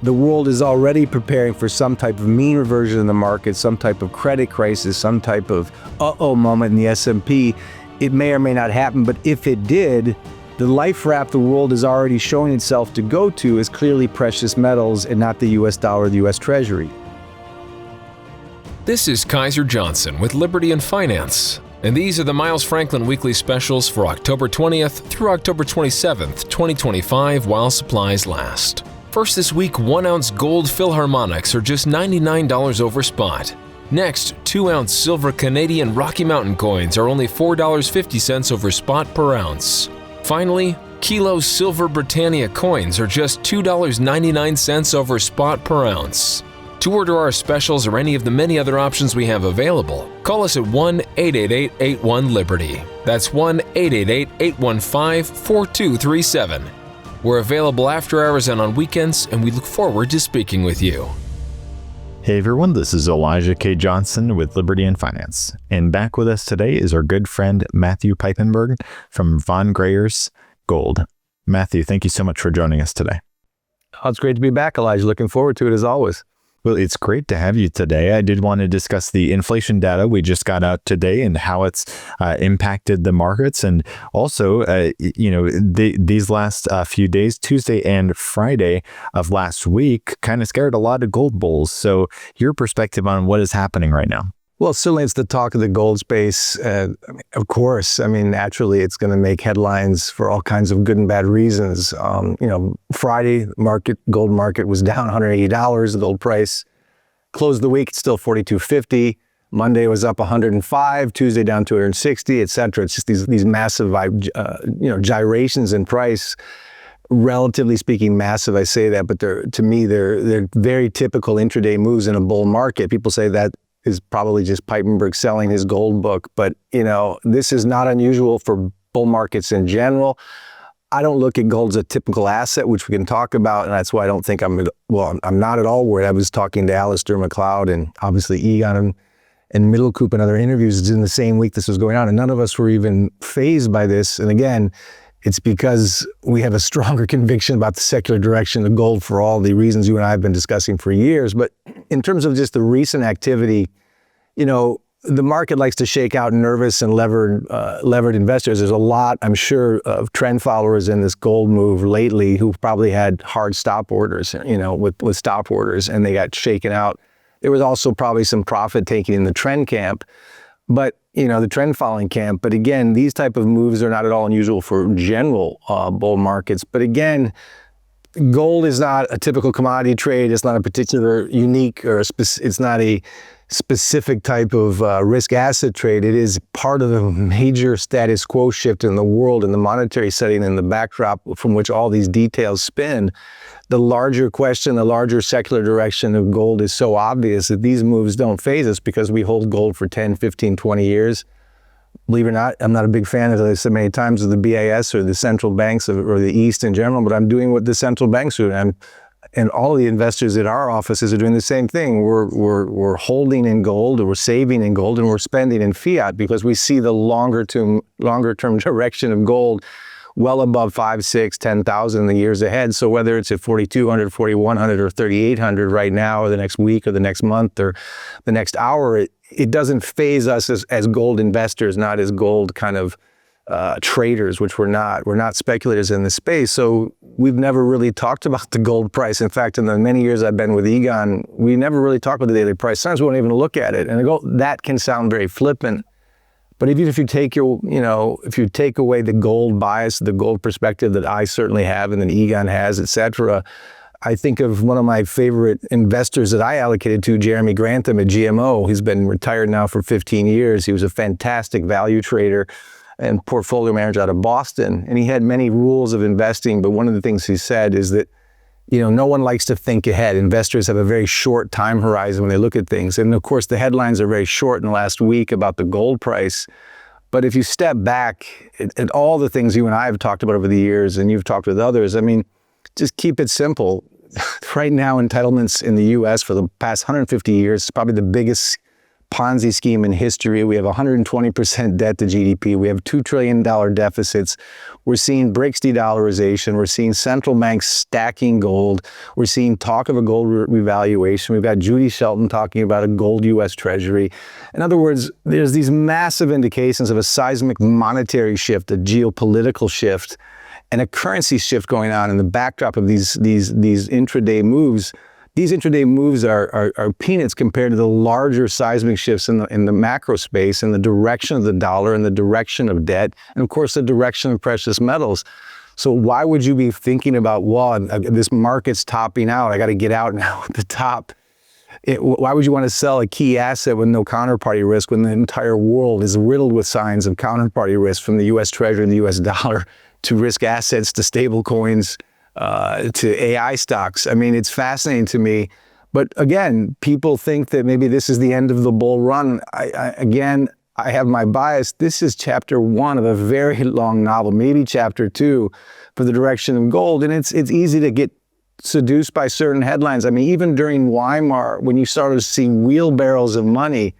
the world is already preparing for some type of mean reversion in the market, some type of credit crisis, some type of uh-oh moment in the S&P. It may or may not happen, but if it did, the life raft the world is already showing itself to go to is clearly precious metals and not the US dollar or the US Treasury. This is Kaiser Johnson with Liberty and Finance, and these are the Miles Franklin Weekly Specials for October 20th through October 27th, 2025, while supplies last. First this week, 1 ounce Gold Philharmonics are just $99 over spot. Next, 2 ounce Silver Canadian Rocky Mountain coins are only $4.50 over spot per ounce. Finally, Kilo Silver Britannia coins are just $2.99 over spot per ounce. To order our specials or any of the many other options we have available, call us at 1-888-81-LIBERTY. That's 1-888-815-4237. We're available after hours and on weekends, and we look forward to speaking with you. Hey everyone, this is Elijah K. Johnson with Liberty and Finance. And back with us today is our good friend Matthew Piepenburg from Von Greyerz Gold. Matthew, thank you so much for joining us today. Oh, it's great to be back, Elijah. Looking forward to it as always. Well, it's great to have you today. I did want to discuss the inflation data we just got out today and how it's impacted the markets. And also, these last few days, Tuesday and Friday of last week, kind of scared a lot of gold bulls. So your perspective on what is happening right now? Well, certainly it's the talk of the gold space. Of course, naturally it's going to make headlines for all kinds of good and bad reasons. Friday, gold market was down $180. The gold price closed the week, it's still $42.50. Monday was up 105, Tuesday down 260, et cetera. It's just these massive, gyrations in price. Relatively speaking, massive. I say that, but to me, they're very typical intraday moves in a bull market. People say that is probably just Piepenburg selling his gold book. But, this is not unusual for bull markets in general. I don't look at gold as a typical asset, which we can talk about. And that's why I don't think I'm not at all worried. I was talking to Alistair McLeod and obviously Egon and Middlecoop and other interviews in the same week this was going on. And none of us were even fazed by this. And again, it's because we have a stronger conviction about the secular direction of gold for all the reasons you and I have been discussing for years. But in terms of just the recent activity, the market likes to shake out nervous and levered investors. There's a lot, I'm sure, of trend followers in this gold move lately who probably had hard stop orders, with stop orders, and they got shaken out. There was also probably some profit taking in the trend camp. But, the trend following camp. But again, these type of moves are not at all unusual for general bull markets. But again, gold is not a typical commodity trade. It's not a particular unique it's not a specific type of risk asset trade. It is part of a major status quo shift in the world and the monetary setting and the backdrop from which all these details spin. The larger question, the larger secular direction of gold is so obvious that these moves don't faze us because we hold gold for 10, 15, 20 years. Believe it or not, I'm not a big fan, as I said many times, of the BIS or the central banks or the East in general, but I'm doing what the central banks are doing. And all of the investors at our offices are doing the same thing. We're holding in gold, or we're saving in gold, and we're spending in fiat because we see the longer term direction of gold well above 5, 6, 10,000 in the years ahead. So whether it's at 4,200, 4,100, or 3,800 right now, or the next week, or the next month, or the next hour, it doesn't faze us as gold investors, not as gold kind of traders, which we're not. We're not speculators in the space. So we've never really talked about the gold price. In fact, in the many years I've been with Egon, we never really talked about the daily price. Sometimes we won't even look at it. And that can sound very flippant. But even if you take if you take away the gold bias, the gold perspective that I certainly have and that Egon has, et cetera, I think of one of my favorite investors that I allocated to, Jeremy Grantham at GMO. He's been retired now for 15 years. He was a fantastic value trader and portfolio manager out of Boston. And he had many rules of investing, but one of the things he said is that, no one likes to think ahead. Investors have a very short time horizon when they look at things. And of course, the headlines are very short in the last week about the gold price. But if you step back at all the things you and I have talked about over the years, and you've talked with others, just keep it simple. Right now, entitlements in the U.S. for the past 150 years is probably the biggest Ponzi scheme in history. We have 120% debt to GDP. We have $2 trillion deficits. We're seeing BRICS de-dollarization. We're seeing central banks stacking gold. We're seeing talk of a gold revaluation. We've got Judy Shelton talking about a gold U.S. Treasury. In other words, there's these massive indications of a seismic monetary shift, a geopolitical shift, and a currency shift going on in the backdrop of these intraday moves. These intraday moves are peanuts compared to the larger seismic shifts in the macro space, in the direction of the dollar, in the direction of debt, and of course the direction of precious metals. So why would you be thinking about, well, this market's topping out, I got to get out now at the top? Why would you want to sell a key asset with no counterparty risk when the entire world is riddled with signs of counterparty risk, from the U.S. Treasury and the U.S. dollar to risk assets to stable coins? To AI stocks. I mean, it's fascinating to me. But again, people think that maybe this is the end of the bull run. I have my bias. This is chapter 1 of a very long novel, maybe chapter 2 for the direction of gold. And it's easy to get seduced by certain headlines. I mean, even during Weimar, when you started to see wheelbarrows of money,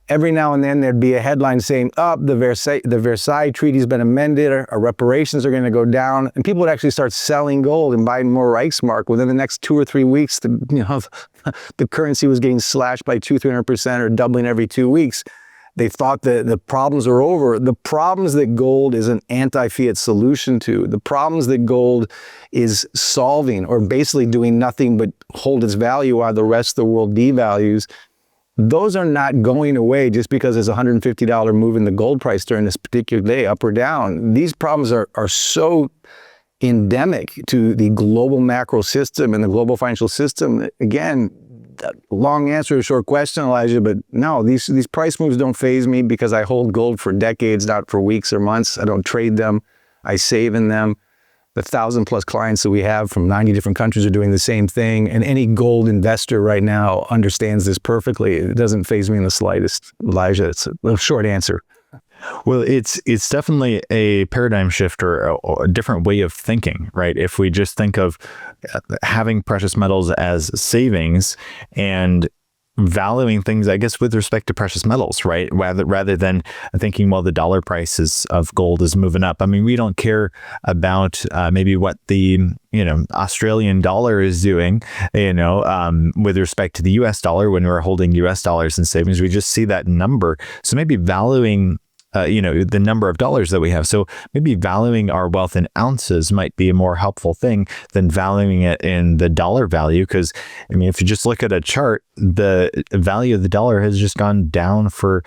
every now and then there'd be a headline saying, the Versailles Treaty has been amended, our reparations are going to go down, and people would actually start selling gold and buying more Reichsmark. Within the next 2 or 3 weeks, the currency was getting slashed by 200-300% or doubling every 2 weeks. They thought that the problems are over. The problems that gold is an anti-fiat solution to, the problems that gold is solving, or basically doing nothing but hold its value while the rest of the world devalues, those are not going away just because there's a $150 move in the gold price during this particular day, up or down. These problems are so endemic to the global macro system and the global financial system. Again, long answer to a short question, Elijah, but no, these price moves don't faze me because I hold gold for decades, not for weeks or months. I don't trade them. I save in them. The 1,000+ clients that we have from 90 different countries are doing the same thing. And any gold investor right now understands this perfectly. It doesn't faze me in the slightest, Elijah. It's a short answer. Well, it's definitely a paradigm shift, or a different way of thinking, right? If we just think of having precious metals as savings and valuing things, I guess, with respect to precious metals, right? Rather than thinking, well, the dollar prices of gold is moving up. I mean, we don't care about maybe what the Australian dollar is doing, with respect to the U.S. dollar when we're holding U.S. dollars in savings. We just see that number. So maybe valuing the number of dollars that we have. So maybe valuing our wealth in ounces might be a more helpful thing than valuing it in the dollar value. Because, I mean, if you just look at a chart, the value of the dollar has just gone down for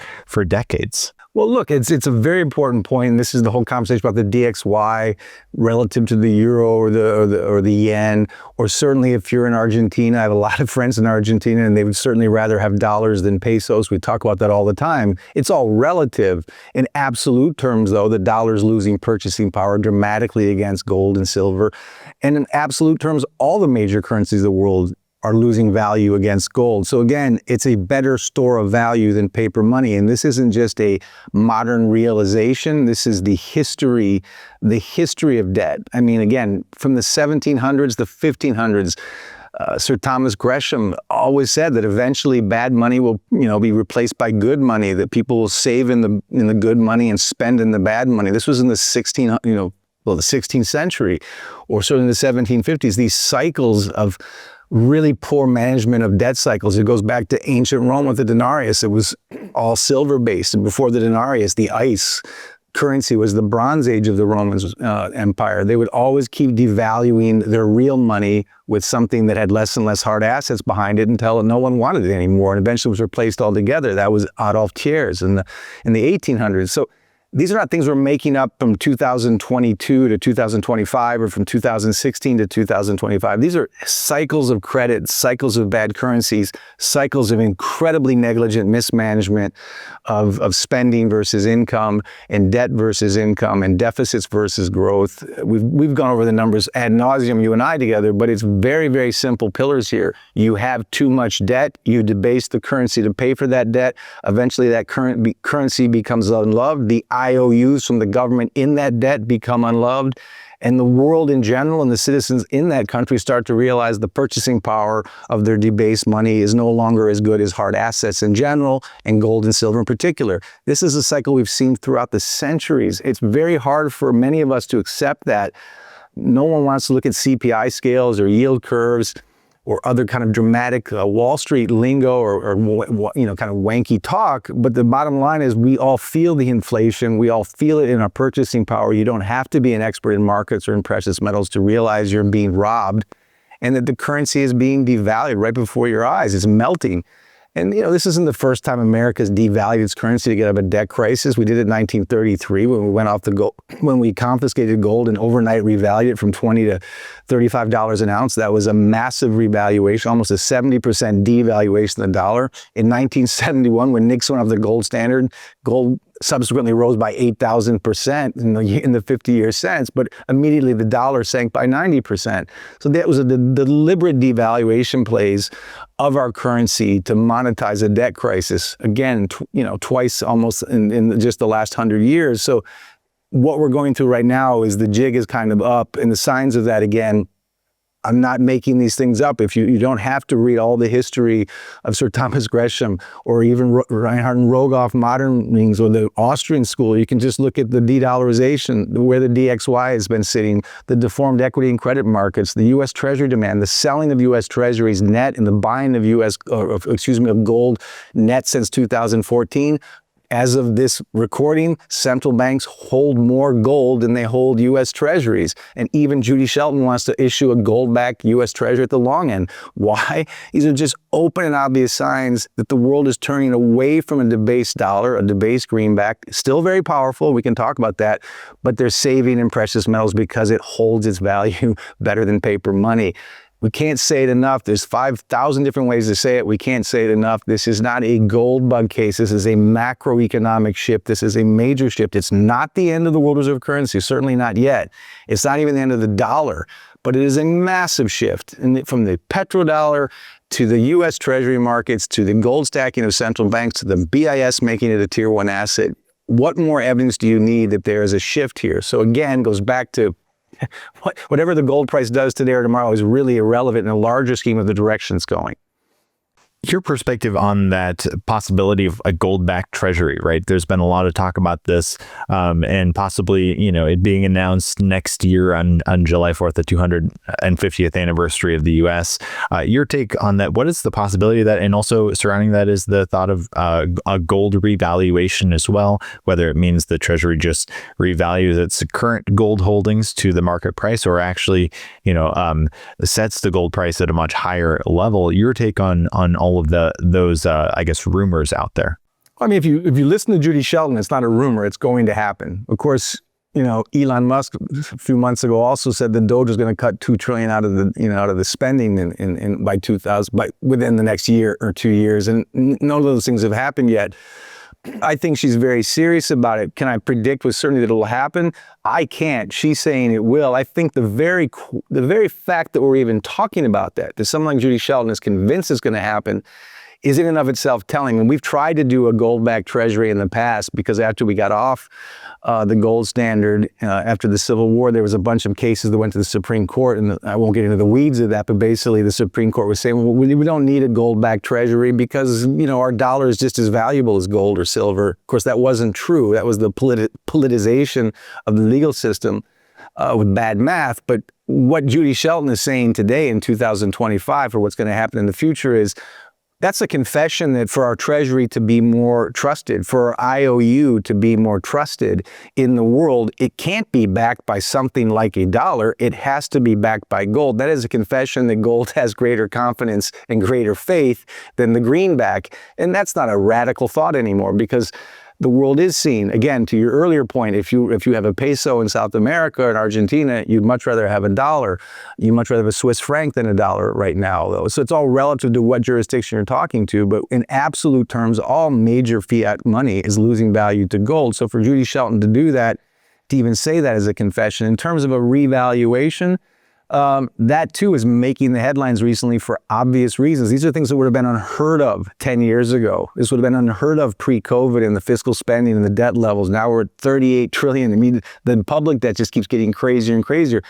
decades. Well, look, it's a very important point, and this is the whole conversation about the DXY relative to the euro or the yen, or certainly if you're in Argentina. I have a lot of friends in Argentina, and they would certainly rather have dollars than pesos. We talk about that all the time. It's all relative. In absolute terms, though, the dollar's losing purchasing power dramatically against gold and silver. And in absolute terms, all the major currencies of the world are losing value against gold. So again, it's a better store of value than paper money. And this isn't just a modern realization. This is the history of debt. I mean, again, from the 1700s, the 1500s, Sir Thomas Gresham always said that eventually bad money will, be replaced by good money, that people will save in the good money and spend in the bad money. This was in the 16th century, or certainly in the 1750s. These cycles of really poor management of debt cycles. It goes back to ancient Rome with the denarius. It was all silver-based. And before the denarius, the ice currency was the Bronze Age of the Roman Empire. They would always keep devaluing their real money with something that had less and less hard assets behind it until no one wanted it anymore, and eventually was replaced altogether. That was Adolf Thiers in the 1800s. So these are not things we're making up from 2022 to 2025 or from 2016 to 2025. These are cycles of credit, cycles of bad currencies, cycles of incredibly negligent mismanagement of spending versus income, and debt versus income, and deficits versus growth. We've gone over the numbers ad nauseum, you and I together, but it's very, very simple pillars here. You have too much debt, you debase the currency to pay for that debt. Eventually that currency becomes unloved. The IOUs from the government in that debt become unloved. And the world in general and the citizens in that country start to realize the purchasing power of their debased money is no longer as good as hard assets in general, and gold and silver in particular. This is a cycle we've seen throughout the centuries. It's very hard for many of us to accept that. No one wants to look at CPI scales or yield curves or other kind of dramatic Wall Street lingo or kind of wanky talk. But the bottom line is we all feel the inflation. We all feel it in our purchasing power. You don't have to be an expert in markets or in precious metals to realize you're being robbed and that the currency is being devalued right before your eyes. It's melting. And, this isn't the first time America's devalued its currency to get out of a debt crisis. We did it in 1933 when we went off the gold, when we confiscated gold and overnight revalued it from $20 to $35 an ounce. That was a massive revaluation, almost a 70% devaluation of the dollar. In 1971, when Nixon went off the gold standard, gold subsequently rose by 8,000% in the 50-year since, but immediately the dollar sank by 90%. So that was a deliberate devaluation plays of our currency to monetize a debt crisis. Again, twice almost in just the last 100 years. So what we're going through right now is the jig is kind of up, and the signs of that, again, I'm not making these things up. If you don't have to read all the history of Sir Thomas Gresham or even Reinhard and Rogoff modernings or the Austrian school, you can just look at the de-dollarization, where the DXY has been sitting, the deformed equity and credit markets, the U.S. Treasury demand, the selling of U.S. Treasuries net and the buying of gold net since 2014. As of this recording, central banks hold more gold than they hold U.S. Treasuries. And even Judy Shelton wants to issue a gold-backed U.S. Treasury at the long end. Why? These are just open and obvious signs that the world is turning away from a debased dollar, a debased greenback. Still very powerful, we can talk about that, but they're saving in precious metals because it holds its value better than paper money. We can't say it enough. There's 5,000 different ways to say it. We can't say it enough. This is not a gold bug case. This is a macroeconomic shift. This is a major shift. It's not the end of the world reserve currency, certainly not yet. It's not even the end of the dollar, but it is a massive shift from the petrodollar to the U.S. Treasury markets, to the gold stacking of central banks, to the BIS making it a tier one asset. What more evidence do you need that there is a shift here? So again, goes back to whatever the gold price does today or tomorrow is really irrelevant in the larger scheme of the direction it's going. Your perspective on that possibility of a gold-backed treasury, right? There's been a lot of talk about this, and possibly, it being announced next year on July 4th, the 250th anniversary of the U.S. Your take on that? What is the possibility of that? And also surrounding that is the thought of a gold revaluation as well, whether it means the treasury just revalues its current gold holdings to the market price, or actually, sets the gold price at a much higher level. Your take on all of those rumors out there? I mean, if you listen to Judy Shelton, it's not a rumor, it's going to happen. Of course, Elon Musk a few months ago also said the Doge is going to cut $2 trillion out of the spending within the next year or 2 years, and none of those things have happened yet. I think she's very serious about it. Can I predict with certainty that it will happen? I can't. She's saying it will. I think the very fact that we're even talking about that someone like Judy Shelton is convinced it's going to happen, is in and of itself telling. And we've tried to do a gold-backed treasury in the past because after we got off the gold standard, after the Civil War, there was a bunch of cases that went to the Supreme Court, and I won't get into the weeds of that, but basically the Supreme Court was saying, well, we don't need a gold-backed treasury because, our dollar is just as valuable as gold or silver. Of course, that wasn't true. That was the politicization of the legal system with bad math. But what Judy Shelton is saying today in 2025 for what's going to happen in the future is, that's a confession that for our Treasury to be more trusted, for our IOU to be more trusted in the world, it can't be backed by something like a dollar. It has to be backed by gold. That is a confession that gold has greater confidence and greater faith than the greenback. And that's not a radical thought anymore, because the world is seen, again, to your earlier point, if you have a peso in South America and Argentina, you'd much rather have a dollar. You'd much rather have a Swiss franc than a dollar right now, though. So it's all relative to what jurisdiction you're talking to. But in absolute terms, all major fiat money is losing value to gold. So for Judy Shelton to do that, to even say that as a confession, in terms of a revaluation, That too is making the headlines recently for obvious reasons. These are things that would have been unheard of 10 years ago. This would have been unheard of pre-COVID and the fiscal spending and the debt levels. Now we're at 38 trillion. I mean, the public debt just keeps getting crazier and crazier.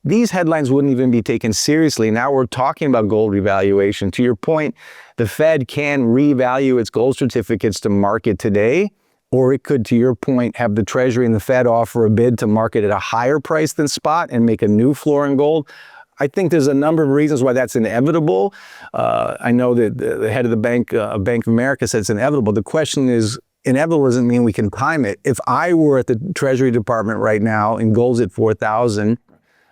These headlines wouldn't even be taken seriously. Now we're talking about gold revaluation. To your point, the Fed can revalue its gold certificates to market today, or it could, to your point, have the Treasury and the Fed offer a bid to market at a higher price than spot and make a new floor in gold. I think there's a number of reasons why that's inevitable. I know that the head of the Bank of America said it's inevitable. The question is, inevitable doesn't mean we can time it. If I were at the Treasury Department right now and gold's at 4,000,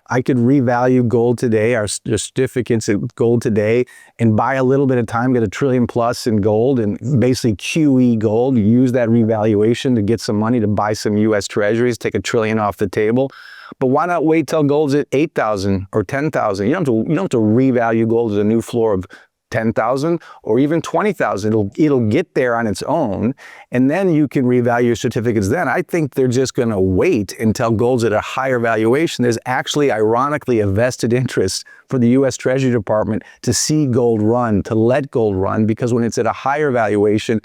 I could revalue gold today, our certificates of gold today, and buy a little bit of time, get $1 trillion plus in gold, and basically QE gold, use that revaluation to get some money to buy some US Treasuries, take $1 trillion off the table. But why not wait till gold's at 8,000 or 10,000? You don't have to revalue gold at a new floor of 10,000 or even 20,000. It'll get there on its own, and then you can revalue your certificates then. I think they're just going to wait until gold's at a higher valuation. There's actually, ironically, a vested interest for the U.S. Treasury Department to see gold run, to let gold run, because when it's at a higher valuation,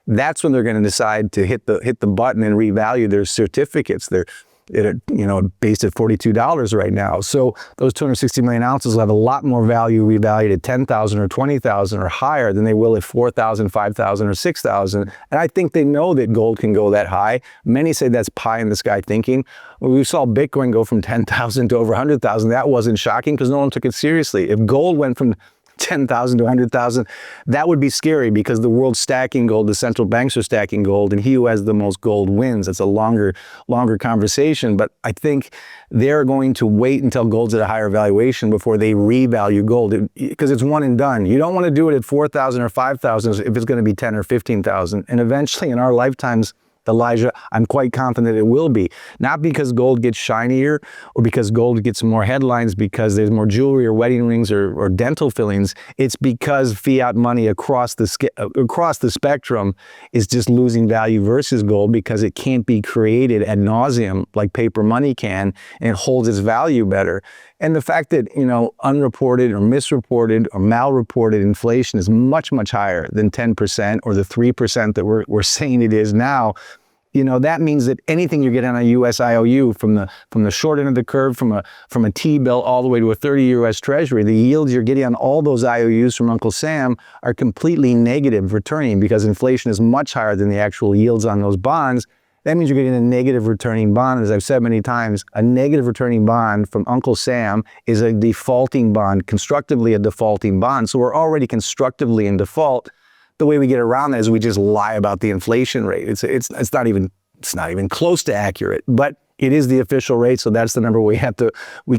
that's when they're going to decide to hit the button and revalue their certificates. They're based at $42 right now. So those 260 million ounces will have a lot more value revalued at 10,000 or 20,000 or higher than they will at 4,000, 5,000 or 6,000. And I think they know that gold can go that high. Many say that's pie in the sky thinking. When we saw Bitcoin go from 10,000 to over 100,000, that wasn't shocking because no one took it seriously. If gold went from 10,000 to 100,000, that would be scary because the world's stacking gold, the central banks are stacking gold, and he who has the most gold wins. That's a longer conversation, but I think they're going to wait until gold's at a higher valuation before they revalue gold because it's one and done. You don't want to do it at 4,000 or 5,000 if it's going to be 10 or 15,000. And eventually in our lifetimes, Elijah, I'm quite confident it will be. Not because gold gets shinier or because gold gets more headlines because there's more jewelry or wedding rings or dental fillings. It's because fiat money across the spectrum is just losing value versus gold because it can't be created ad nauseum like paper money can, and it holds its value better. And the fact that, unreported or misreported or malreported inflation is much, much higher than 10% or the 3% that we're saying it is now, that means that anything you're getting on a US IOU from the short end of the curve, from a T-bill all the way to a 30-year US Treasury, the yields you're getting on all those IOUs from Uncle Sam are completely negative returning because inflation is much higher than the actual yields on those bonds. That means you're getting a negative returning bond. As I've said many times, a negative returning bond from Uncle Sam is a defaulting bond, constructively a defaulting bond. So we're already constructively in default. The way we get around that is we just lie about the inflation rate. It's not even close to accurate, but it is the official rate. So that's the number we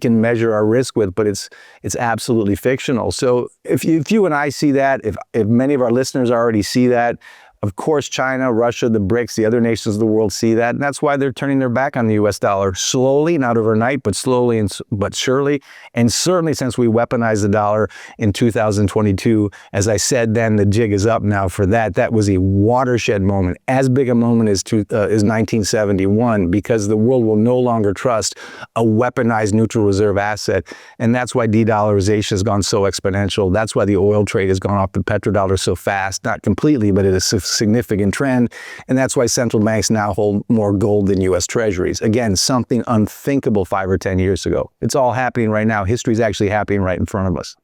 can measure our risk with, but it's absolutely fictional. So if you and I see that, if many of our listeners already see that, of course, China, Russia, the BRICS, the other nations of the world see that, and that's why they're turning their back on the US dollar slowly, not overnight, but slowly but surely. And certainly since we weaponized the dollar in 2022, as I said then, the jig is up now for that. That was a watershed moment, as big a moment as 1971, because the world will no longer trust a weaponized neutral reserve asset. And that's why de-dollarization has gone so exponential. That's why the oil trade has gone off the petrodollar so fast, not completely, but it is significant trend, and that's why central banks now hold more gold than U.S. Treasuries. Again, something unthinkable 5 or 10 years ago. It's all happening right now. History is actually happening right in front of us.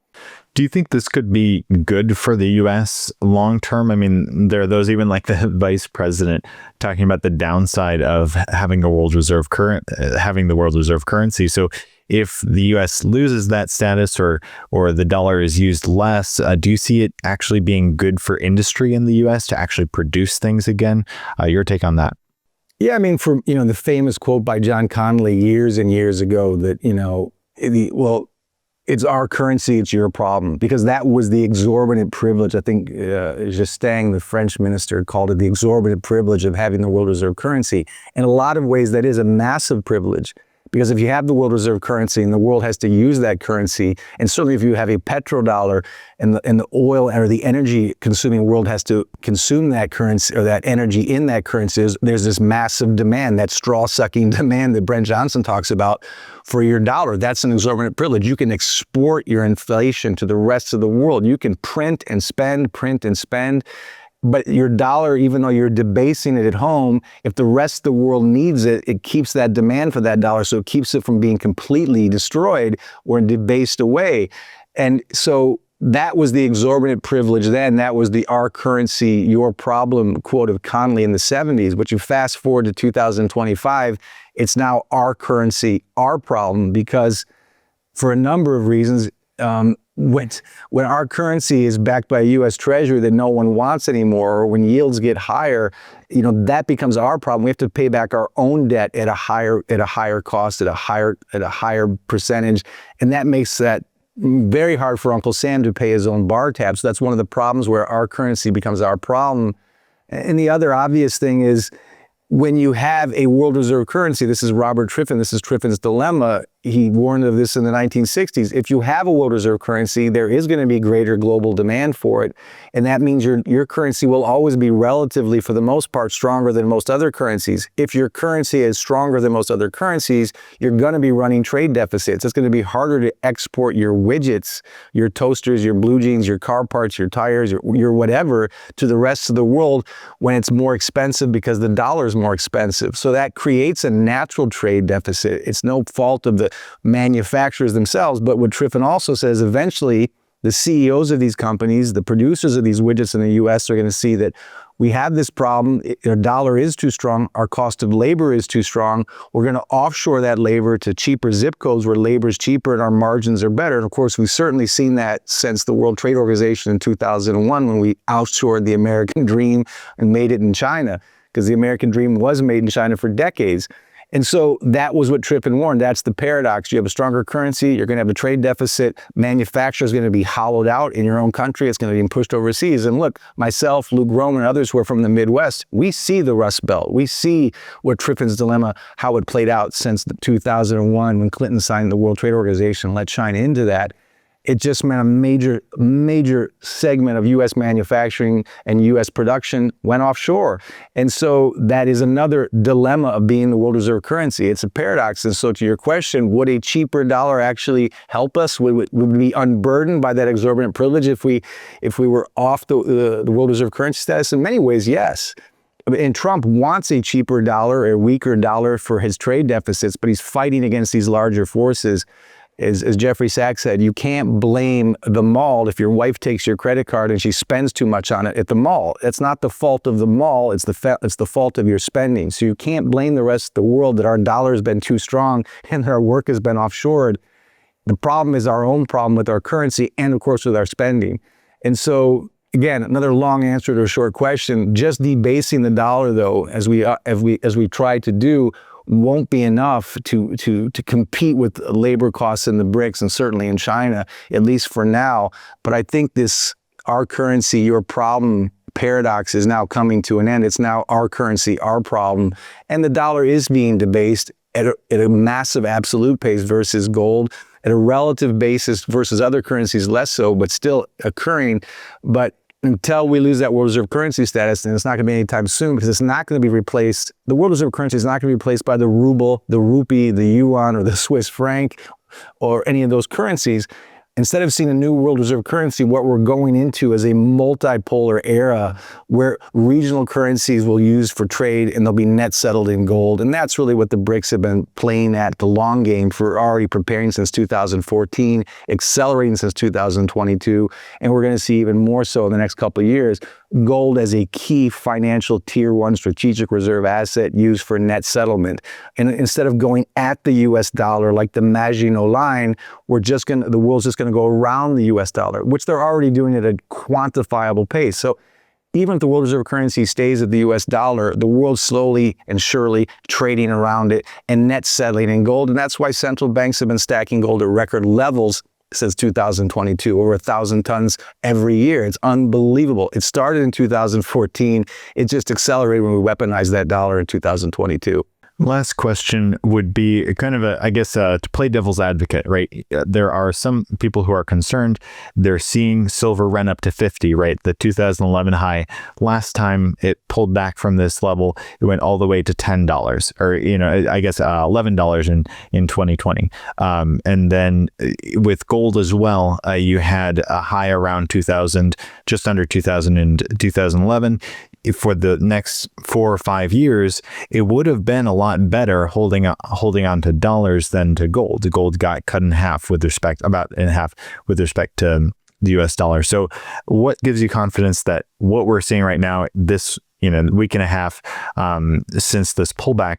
Do you think this could be good for the U.S. long term? I mean, there are those even like the vice president talking about the downside of having the world reserve currency. So if the U.S. loses that status or the dollar is used less, do you see it actually being good for industry in the U.S. to actually produce things again? Your take on that? Yeah, I mean, for the famous quote by John Connolly years and years ago that it's our currency, it's your problem, because that was the exorbitant privilege. I think Justang, the French minister, called it the exorbitant privilege of having the world reserve currency. In a lot of ways, that is a massive privilege, Because if you have the world reserve currency and the world has to use that currency, and certainly if you have a petrodollar and the oil or the energy consuming world has to consume that currency or that energy in that currency, there's this massive demand, that straw-sucking demand that Brent Johnson talks about for your dollar. That's an exorbitant privilege. You can export your inflation to the rest of the world. You can print and spend. But your dollar, even though you're debasing it at home, if the rest of the world needs it, it keeps that demand for that dollar, so it keeps it from being completely destroyed or debased away. And so that was the exorbitant privilege then. That was the "our currency, your problem" quote of Connolly in the 70s. But you fast forward to 2025, it's now "our currency, our problem," because for a number of reasons, when our currency is backed by a U.S. Treasury that no one wants anymore, or when yields get higher, that becomes our problem. We have to pay back our own debt at a higher cost, at a higher percentage, and that makes that very hard for Uncle Sam to pay his own bar tab. So that's one of the problems where our currency becomes our problem. And the other obvious thing is, when you have a world reserve currency, this is Robert Triffin, this is Triffin's dilemma. He warned of this in the 1960s. If you have a world reserve currency, there is going to be greater global demand for it. And that means your currency will always be relatively, for the most part, stronger than most other currencies. If your currency is stronger than most other currencies, you're going to be running trade deficits. It's going to be harder to export your widgets, your toasters, your blue jeans, your car parts, your tires, your whatever, to the rest of the world when it's more expensive because the dollar is more expensive. So that creates a natural trade deficit. It's no fault of the manufacturers themselves, but what Triffin also says, eventually the CEOs of these companies, the producers of these widgets in the US, are going to see that we have this problem. Our dollar is too strong. Our cost of labor is too strong. We're going to offshore that labor to cheaper zip codes where labor is cheaper and our margins are better. And of course, we've certainly seen that since the World Trade Organization in 2001, when we outshored the American dream and made it in China, because the American dream was made in China for decades. And so that was what Triffin warned. That's the paradox. You have a stronger currency, you're going to have a trade deficit, manufacturing is going to be hollowed out in your own country, it's going to be pushed overseas. And look, myself, Luke Roman, and others who are from the Midwest, we see the Rust Belt. We see what Triffin's dilemma, how it played out since 2001 when Clinton signed the World Trade Organization, let China into that. It just meant a major segment of U.S. manufacturing and U.S. production went offshore. And so that is another dilemma of being the world reserve currency. It's a paradox. And so to your question, would a cheaper dollar actually help us? Would we be unburdened by that exorbitant privilege if we were off the world reserve currency status? In many ways, yes. And Trump wants a cheaper dollar, a weaker dollar for his trade deficits, but he's fighting against these larger forces. As Jeffrey Sachs said, you can't blame the mall if your wife takes your credit card and she spends too much on it at the mall. It's not the fault of the mall, it's the fault of your spending. So you can't blame the rest of the world that our dollar has been too strong and that our work has been offshored. The problem is our own problem with our currency and, of course, with our spending. And so, again, another long answer to a short question. Just debasing the dollar, though, as we try to do, won't be enough to compete with labor costs in the BRICS and certainly in China, at least for now. But I think this "our currency, your problem" paradox is now coming to an end. It's now our currency, our problem. And the dollar is being debased at a massive absolute pace versus gold, at a relative basis versus other currencies less so, but still occurring. But until we lose that world reserve currency status, and it's not going to be anytime soon, because it's not going to be replaced. The world reserve currency is not going to be replaced by the ruble, the rupee, the yuan, or the Swiss franc, or any of those currencies. Instead of seeing a new world reserve currency, what we're going into is a multipolar era where regional currencies will use for trade and they'll be net settled in gold. And that's really what the BRICS have been playing at the long game for, already preparing since 2014, accelerating since 2022. And we're going to see even more so in the next couple of years, gold as a key financial tier 1 strategic reserve asset used for net settlement. And instead of going at the US dollar like the Maginot Line, the world's just going to go around the US dollar, which they're already doing at a quantifiable pace. So even if the world reserve currency stays at the US dollar, the world's slowly and surely trading around it and net settling in gold. And that's why central banks have been stacking gold at record levels since 2022, over 1,000 tons every year. It's unbelievable. It started in 2014. It just accelerated when we weaponized that dollar in 2022. Last question would be kind of to play devil's advocate, right? There are some people who are concerned. They're seeing silver run up to 50, right? The 2011 high. Last time it pulled back from this level, it went all the way to $10, or $11 in 2020. And then with gold as well, you had a high around 2000, just under 2000 in 2011. For the next 4 or 5 years, it would have been a lot better holding on to dollars than to gold. The gold got cut in half about in half with respect to the US dollar. So what gives you confidence that what we're seeing right now, this week and a half since this pullback,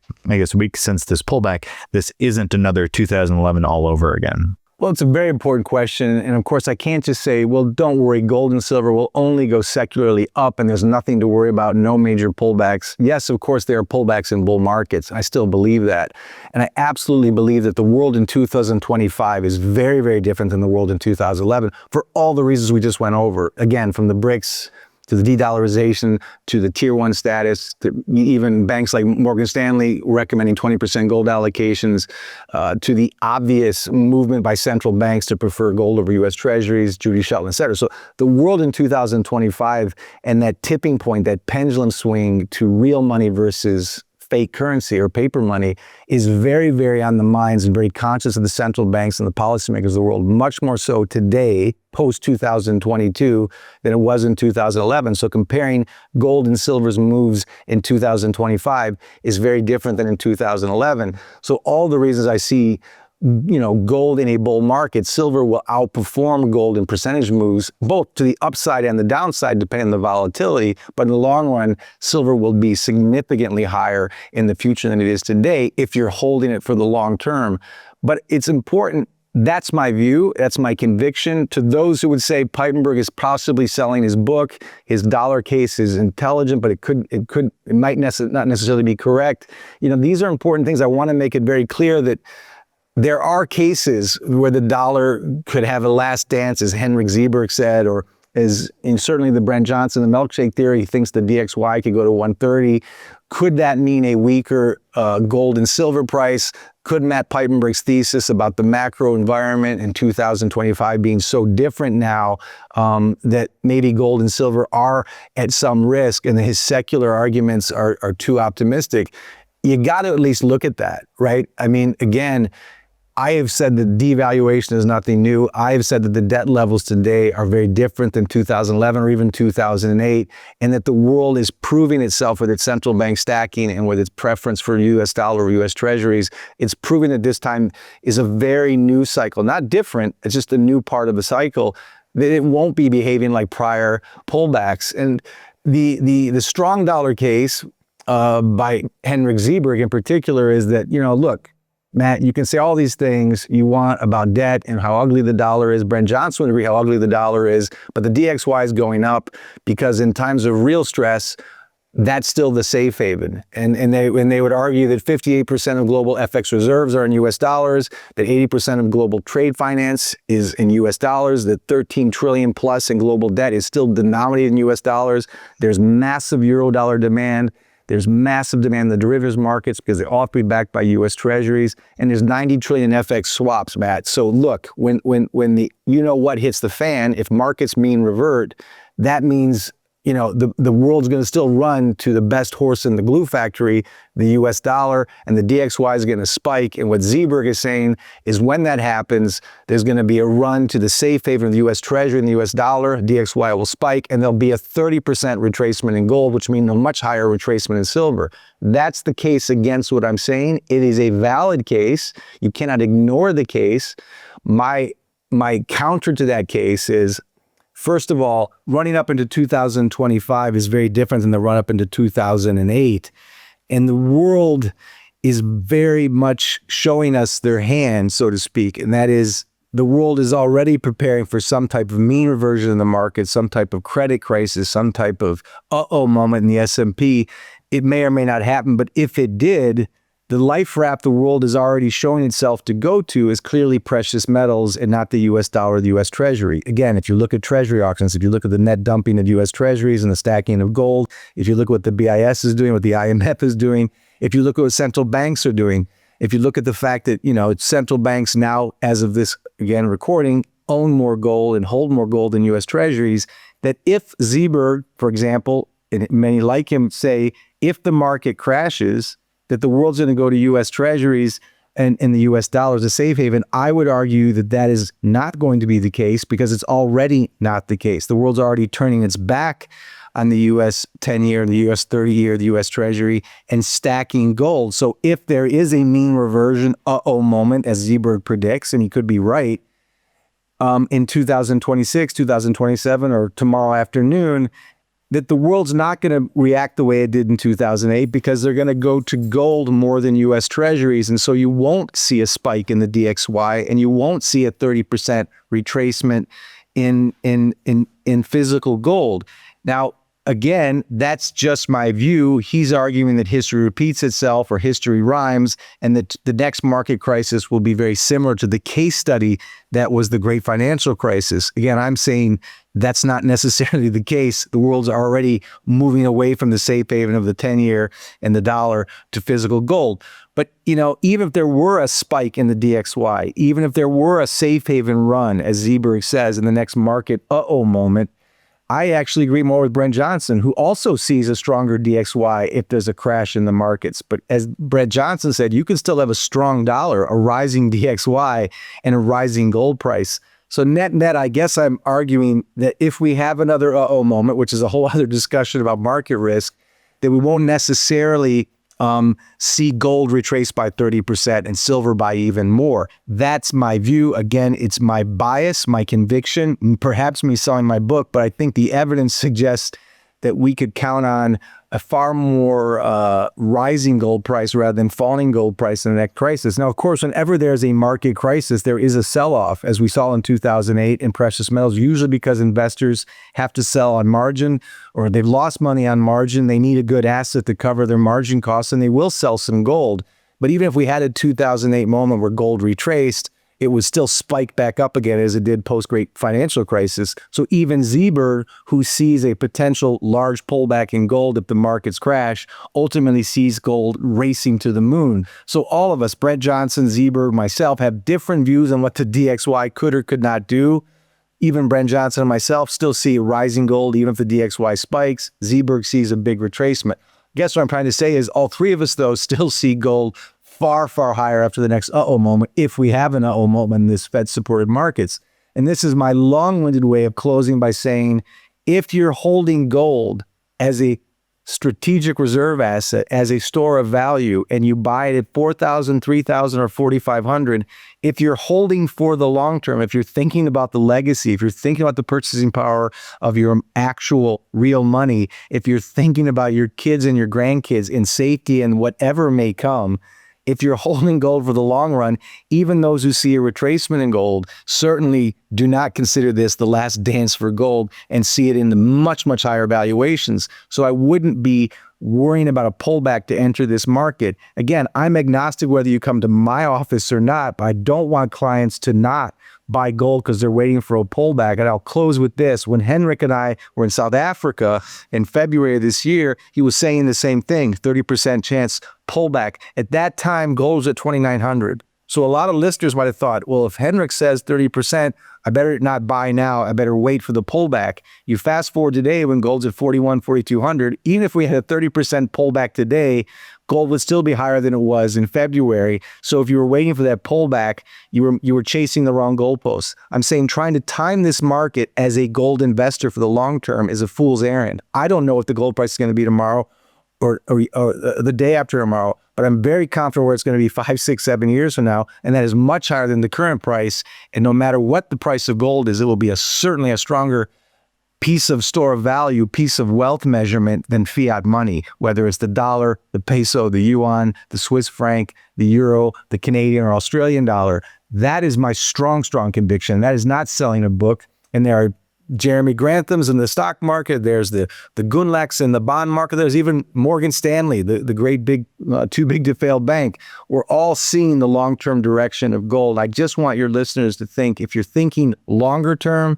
this isn't another 2011 all over again? Well, it's a very important question. And of course, I can't just say, well, don't worry, gold and silver will only go secularly up and there's nothing to worry about, no major pullbacks. Yes, of course, there are pullbacks in bull markets. I still believe that. And I absolutely believe that the world in 2025 is very, very different than the world in 2011 for all the reasons we just went over. Again, from the BRICS to the de-dollarization, to the tier 1 status, to even banks like Morgan Stanley recommending 20% gold allocations, to the obvious movement by central banks to prefer gold over US Treasuries, Judy Shelton, et cetera. So the world in 2025 and that tipping point, that pendulum swing to real money versus fake currency or paper money is very, very on the minds and very conscious of the central banks and the policymakers of the world, much more so today, post-2022, than it was in 2011. So comparing gold and silver's moves in 2025 is very different than in 2011. So all the reasons I see gold in a bull market, silver will outperform gold in percentage moves, both to the upside and the downside, depending on the volatility. But in the long run, silver will be significantly higher in the future than it is today if you're holding it for the long term. But it's important. That's my view. That's my conviction. To those who would say Piepenburg is possibly selling his book, his dollar case is intelligent, but it might not necessarily be correct. These are important things. I want to make it very clear that there are cases where the dollar could have a last dance, as Henrik Zeeberg said, or as in certainly the Brent Johnson, the milkshake theory, he thinks the DXY could go to 130. Could that mean a weaker gold and silver price? Could Matt Piepenburg's thesis about the macro environment in 2025 being so different now that maybe gold and silver are at some risk and his secular arguments are too optimistic? You got to at least look at that, right? I mean, again, I have said that devaluation is nothing new. I have said that the debt levels today are very different than 2011 or even 2008, and that the world is proving itself with its central bank stacking and with its preference for US dollar or US Treasuries. It's proving that this time is a very new cycle, not different. It's just a new part of the cycle, that it won't be behaving like prior pullbacks. And the strong dollar case by Henrik Zeeberg in particular is that, look, Matt, you can say all these things you want about debt and how ugly the dollar is. Brent Johnson would agree how ugly the dollar is, but the DXY is going up because in times of real stress, that's still the safe haven. And they would argue that 58% of global FX reserves are in US dollars, that 80% of global trade finance is in US dollars, that 13 trillion plus in global debt is still denominated in US dollars. There's massive euro dollar demand. There's massive demand in the derivatives markets because they all have to be backed by US Treasuries. And there's 90 trillion FX swaps, Matt. So look, when the what hits the fan, if markets mean revert, that means the world's going to still run to the best horse in the glue factory, the US dollar, and the DXY is going to spike. And what Zeeberg is saying is when that happens, there's going to be a run to the safe haven of the US Treasury and the US dollar, DXY will spike, and there'll be a 30% retracement in gold, which means a much higher retracement in silver. That's the case against what I'm saying. It is a valid case. You cannot ignore the case. My counter to that case is, first of all, running up into 2025 is very different than the run up into 2008. And the world is very much showing us their hand, so to speak. And that is, the world is already preparing for some type of mean reversion in the market, some type of credit crisis, some type of uh-oh moment in the S&P. It may or may not happen, but if it did, the life raft the world is already showing itself to go to is clearly precious metals and not the US dollar or the US Treasury. Again, if you look at Treasury auctions, if you look at the net dumping of US Treasuries and the stacking of gold, if you look at what the BIS is doing, what the IMF is doing, If you look at what central banks are doing, if you look at the fact that, central banks now, as of this, again, recording, own more gold and hold more gold than U.S. Treasuries, that if Zeberg, for example, and many like him say, if the market crashes, that the world's going to go to U.S. Treasuries and the U.S. dollar as a safe haven, I would argue that that is not going to be the case because it's already not the case. The world's already turning its back on the U.S. 10-year, the U.S. 30-year, the U.S. Treasury, and stacking gold. So if there is a mean reversion, moment, as Zeberg predicts, and he could be right, in 2026, 2027, or tomorrow afternoon, that the world's not going to react the way it did in 2008 because they're going to go to gold more than U.S. Treasuries. And so you won't see a spike in the DXY and you won't see a 30% retracement in physical gold. Now, again, that's just my view. He's arguing that history repeats itself or history rhymes and that the next market crisis will be very similar to the case study that was the great financial crisis. Again, I'm saying that's not necessarily the case. The world's already moving away from the safe haven of the 10-year and the dollar to physical gold. But, even if there were a spike in the DXY, even if there were a safe haven run, as Zeberg says, in the next market moment, I actually agree more with Brent Johnson, who also sees a stronger DXY if there's a crash in the markets. But as Brent Johnson said, you can still have a strong dollar, a rising DXY, and a rising gold price. So net, I guess I'm arguing that if we have another moment, which is a whole other discussion about market risk, that we won't necessarily see gold retraced by 30% and silver by even more. That's my view. Again, it's my bias, my conviction, perhaps me selling my book, but I think the evidence suggests that we could count on a far more rising gold price rather than falling gold price in the next crisis. Now, of course, whenever there's a market crisis, there is a sell-off, as we saw in 2008 in precious metals, usually because investors have to sell on margin or they've lost money on margin. They need a good asset to cover their margin costs, and they will sell some gold. But even if we had a 2008 moment where gold retraced, it would still spike back up again as it did post-great financial crisis. So even Zeberg, who sees a potential large pullback in gold if the markets crash, ultimately sees gold racing to the moon. So all of us, Brent Johnson, Zeberg, myself, have different views on what the DXY could or could not do. Even Brent Johnson and myself still see rising gold even if the DXY spikes. Zeberg sees a big retracement. Guess what I'm trying to say is all three of us, though, still see gold far, far higher after the next moment, if we have an moment in this Fed-supported markets. And this is my long-winded way of closing by saying, if you're holding gold as a strategic reserve asset, as a store of value, and you buy it at 4,000, 3,000, or 4,500, if you're holding for the long term, if you're thinking about the legacy, if you're thinking about the purchasing power of your actual real money, if you're thinking about your kids and your grandkids in safety and whatever may come, if you're holding gold for the long run, even those who see a retracement in gold certainly do not consider this the last dance for gold and see it in the much, much higher valuations. So I wouldn't be worrying about a pullback to enter this market. Again, I'm agnostic whether you come to my office or not, but I don't want clients to not buy gold because they're waiting for a pullback. And I'll close with this. When Henrik and I were in South Africa in February of this year, he was saying the same thing, 30% chance pullback. At that time, gold was at 2,900. So a lot of listeners might have thought, well, if Henrik says 30%, I better not buy now. I better wait for the pullback. You fast forward today when gold's at 41, 4,200. Even if we had a 30% pullback today, gold would still be higher than it was in February. So if you were waiting for that pullback, you were chasing the wrong goalposts. I'm saying trying to time this market as a gold investor for the long term is a fool's errand. I don't know what the gold price is going to be tomorrow or the day after tomorrow, but I'm very confident where it's going to be 5, 6, 7 years from now, and that is much higher than the current price. And no matter what the price of gold is, it will be certainly a stronger piece of store of value, piece of wealth measurement than fiat money, whether it's the dollar, the peso, the yuan, the Swiss franc, the euro, the Canadian or Australian dollar. That is my strong, strong conviction. That is not selling a book. And there are Jeremy Granthams in the stock market. There's the Gunlaks in the bond market. There's even Morgan Stanley, the great big, too big to fail bank. We're all seeing the long-term direction of gold. I just want your listeners to think, if you're thinking longer term,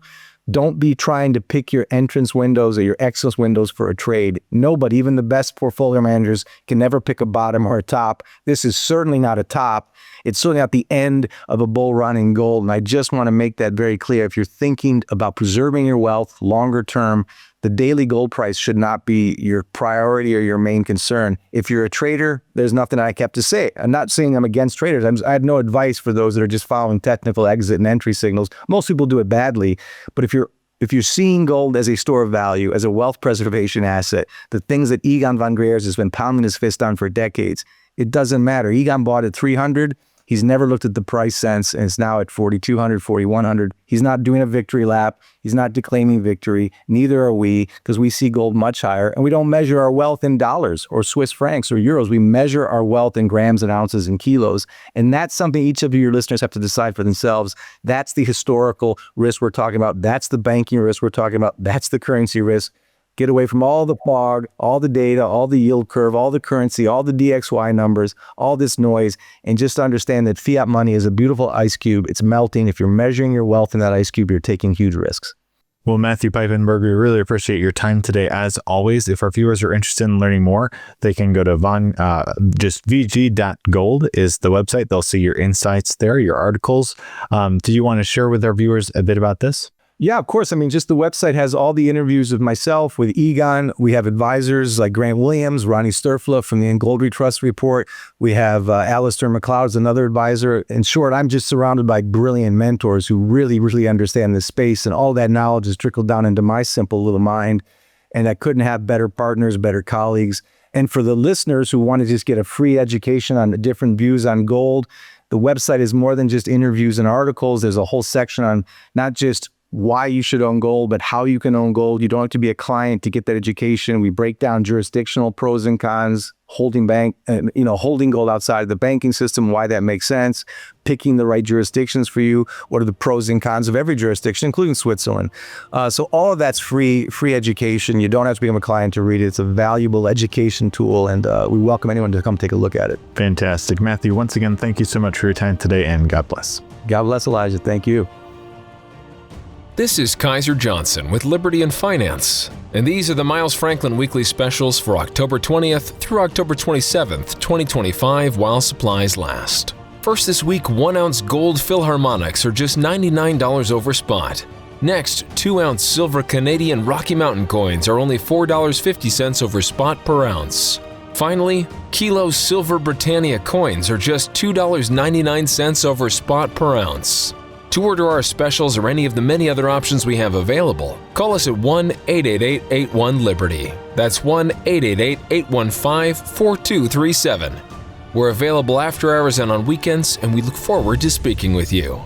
Don't be trying to pick your entrance windows or your exit windows for a trade. Nobody, even the best portfolio managers, can never pick a bottom or a top. This is certainly not a top. It's certainly not the end of a bull run in gold. And I just want to make that very clear. If you're thinking about preserving your wealth longer term, the daily gold price should not be your priority or your main concern. If you're a trader, there's nothing I have to say. I'm not saying I'm against traders. I have no advice for those that are just following technical exit and entry signals. Most people do it badly. But if you're seeing gold as a store of value, as a wealth preservation asset, the things that Egon von Greyerz has been pounding his fist on for decades, it doesn't matter. Egon bought at 300. He's never looked at the price since, and it's now at 4,200, 4,100. He's not doing a victory lap. He's not declaiming victory. Neither are we, because we see gold much higher, and we don't measure our wealth in dollars or Swiss francs or euros. We measure our wealth in grams and ounces and kilos, and that's something each of your listeners have to decide for themselves. That's the historical risk we're talking about. That's the banking risk we're talking about. That's the currency risk. Get away from all the fog, all the data, all the yield curve, all the currency, all the DXY numbers, all this noise, and just understand that fiat money is a beautiful ice cube. It's melting. If you're measuring your wealth in that ice cube, you're taking huge risks. Well, Matthew Piepenberg, we really appreciate your time today. As always, if our viewers are interested in learning more, they can go to just vg.gold is the website. They'll see your insights there, your articles. Do you want to share with our viewers a bit about this? Yeah, of course. I mean, just the website has all the interviews of myself with Egon. We have advisors like Grant Williams, Ronnie Sturfla from the Gold Trust Report. We have Alistair McLeod, another advisor. In short, I'm just surrounded by brilliant mentors who really, really understand this space, and all that knowledge has trickled down into my simple little mind. And I couldn't have better partners, better colleagues. And for the listeners who want to just get a free education on the different views on gold, the website is more than just interviews and articles. There's a whole section on not just why you should own gold, but how you can own gold. You don't have to be a client to get that education. We break down jurisdictional pros and cons, holding gold outside of the banking system, why that makes sense, picking the right jurisdictions for you, what are the pros and cons of every jurisdiction, including Switzerland. So all of that's free education. You don't have to become a client to read it. It's a valuable education tool, and we welcome anyone to come take a look at it. Fantastic. Matthew, once again, thank you so much for your time today, and God bless. God bless, Elijah. Thank you. This is Kaiser Johnson with Liberty and Finance, and these are the Miles Franklin Weekly Specials for October 20th through October 27th, 2025, while supplies last. First this week, 1 ounce Gold Philharmonics are just $99 over spot. Next, 2 ounce Silver Canadian Rocky Mountain coins are only $4.50 over spot per ounce. Finally, Kilo Silver Britannia coins are just $2.99 over spot per ounce. To order our specials or any of the many other options we have available, call us at 1-888-81-LIBERTY. That's 1-888-815-4237. We're available after hours and on weekends, and we look forward to speaking with you.